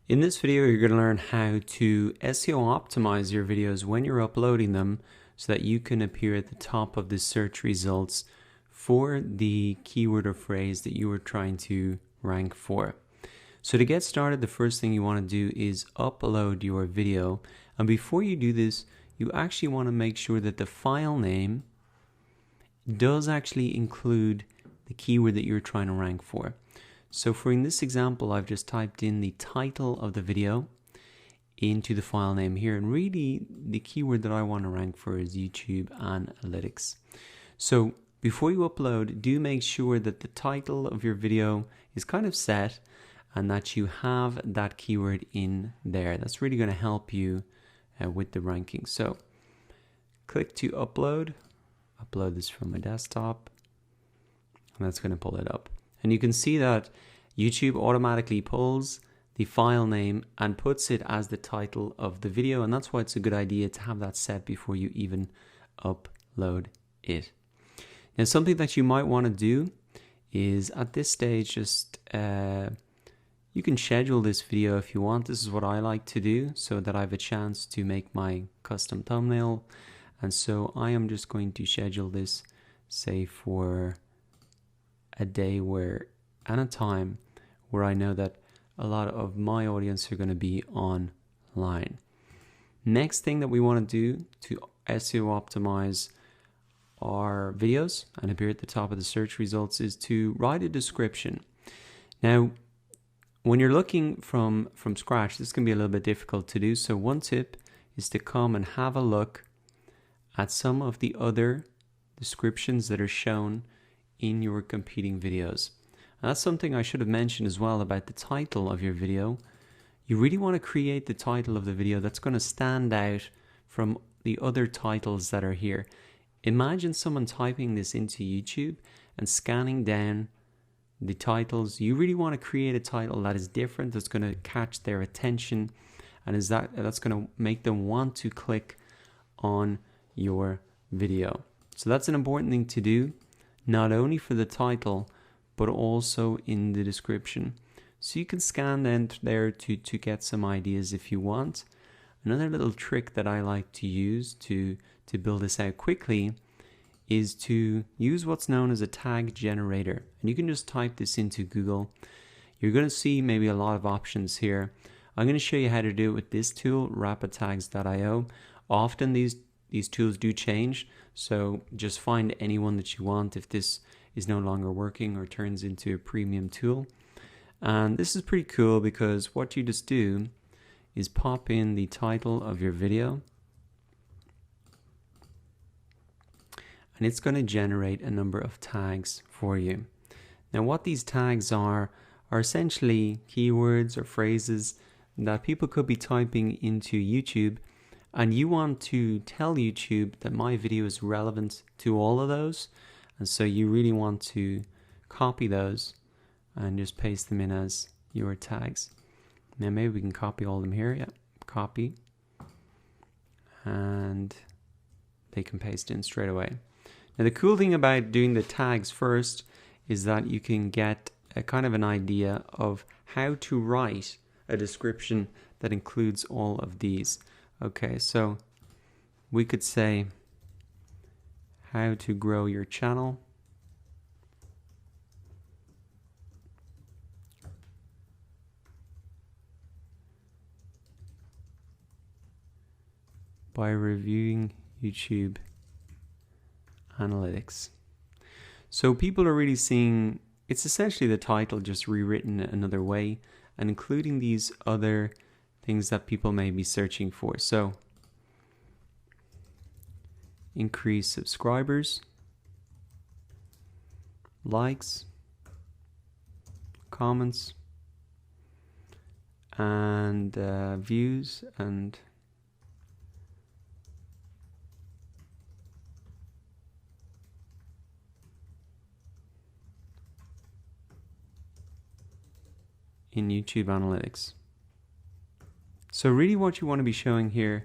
In this video, you're going to learn how to SEO optimize your videos when you're uploading them so that you can appear at the top of the search results for the keyword or phrase that you are trying to rank for. So to get started, the first thing you want to do is upload your video. And before you do this, you actually want to make sure that the file name does actually include the keyword that you're trying to rank for. So in this example, I've just typed in the title of the video into the file name here. And really, the keyword that I want to rank for is YouTube Analytics. So before you upload, do make sure that the title of your video is kind of set and that you have that keyword in there. That's really going to help you with the ranking. So click to upload this from my desktop, and that's going to pull it up. And you can see that YouTube automatically pulls the file name and puts it as the title of the video. And that's why it's a good idea to have that set before you even upload it. Now, something that you might want to do is at this stage, just you can schedule this video if you want. This is what I like to do so that I have a chance to make my custom thumbnail. And so I am just going to schedule this, say, for a day and a time where I know that a lot of my audience are going to be online. Next thing that we want to do to SEO optimize our videos and appear at the top of the search results is to write a description. Now, when you're looking from scratch, this can be a little bit difficult to do. So one tip is to come and have a look at some of the other descriptions that are shown in your competing videos. And that's something I should have mentioned as well about the title of your video. You really want to create the title of the video that's going to stand out from the other titles that are here. Imagine someone typing this into YouTube and scanning down the titles. You really want to create a title that is different, that's going to catch their attention, and that's going to make them want to click on your video. So that's an important thing to do, not only for the title, but also in the description. So you can scan down there to get some ideas if you want. Another little trick that I like to use to build this out quickly is to use what's known as a tag generator. And you can just type this into Google. You're going to see maybe a lot of options here. I'm going to show you how to do it with this tool, rapidtags.io. Often these tools do change, so just find any one that you want if this is no longer working or turns into a premium tool. And this is pretty cool because what you just do is pop in the title of your video, and it's going to generate a number of tags for you. Now, what these tags are essentially keywords or phrases that people could be typing into YouTube, and you want to tell YouTube that my video is relevant to all of those. And so you really want to copy those and just paste them in as your tags. Now maybe we can copy all of them here. Yeah, copy. And they can paste in straight away. Now the cool thing about doing the tags first is that you can get a kind of an idea of how to write a description that includes all of these. Okay, so we could say how to grow your channel by reviewing YouTube Analytics. So people are really seeing, it's essentially the title just rewritten another way and including these other things that people may be searching for. So increase subscribers, likes, comments, and views, and in YouTube Analytics. So really what you want to be showing here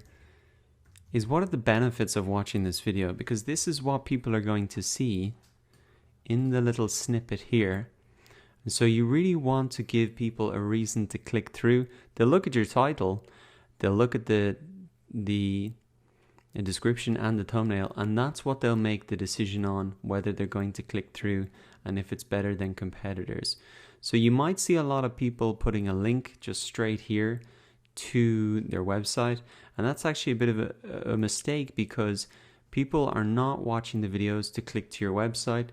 is what are the benefits of watching this video, because this is what people are going to see in the little snippet here. And so you really want to give people a reason to click through. They'll look at your title, they'll look at the description and the thumbnail, and that's what they'll make the decision on whether they're going to click through and if it's better than competitors. So you might see a lot of people putting a link just straight here to their website, and that's actually a bit of a mistake, because people are not watching the videos to click to your website.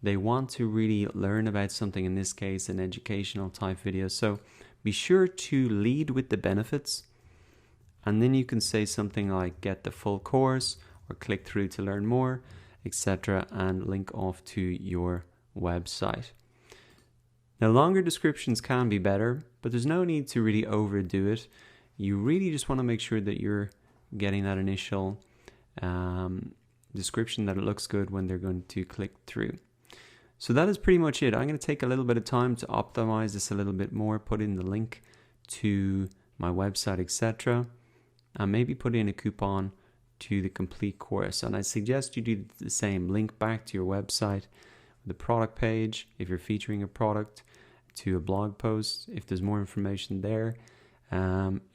They want to really learn about something, in this case an educational type video. So be sure to lead with the benefits, and then you can say something like get the full course or click through to learn more, etc., and link off to your website. Now, longer descriptions can be better, but there's no need to really overdo it. You really just want to make sure that you're getting that initial description, that it looks good when they're going to click through. So that is pretty much it. I'm going to take a little bit of time to optimize this a little bit more, put in the link to my website, etc., and maybe put in a coupon to the complete course. And I suggest you do the same. Link back to your website, the product page if you're featuring a product, to a blog post if there's more information there,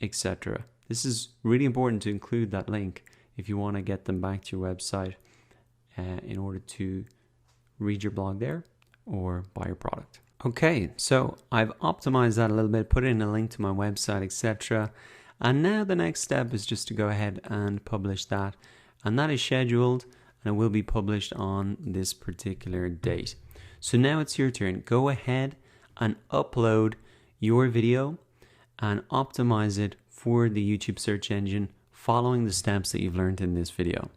etc. This is really important to include that link if you want to get them back to your website in order to read your blog there or buy your product. Okay, so I've optimized that a little bit, put in a link to my website, etc. And now the next step is just to go ahead and publish that. And that is scheduled, and it will be published on this particular date. So now it's your turn. Go ahead and upload your video and optimize it for the YouTube search engine, following the steps that you've learned in this video.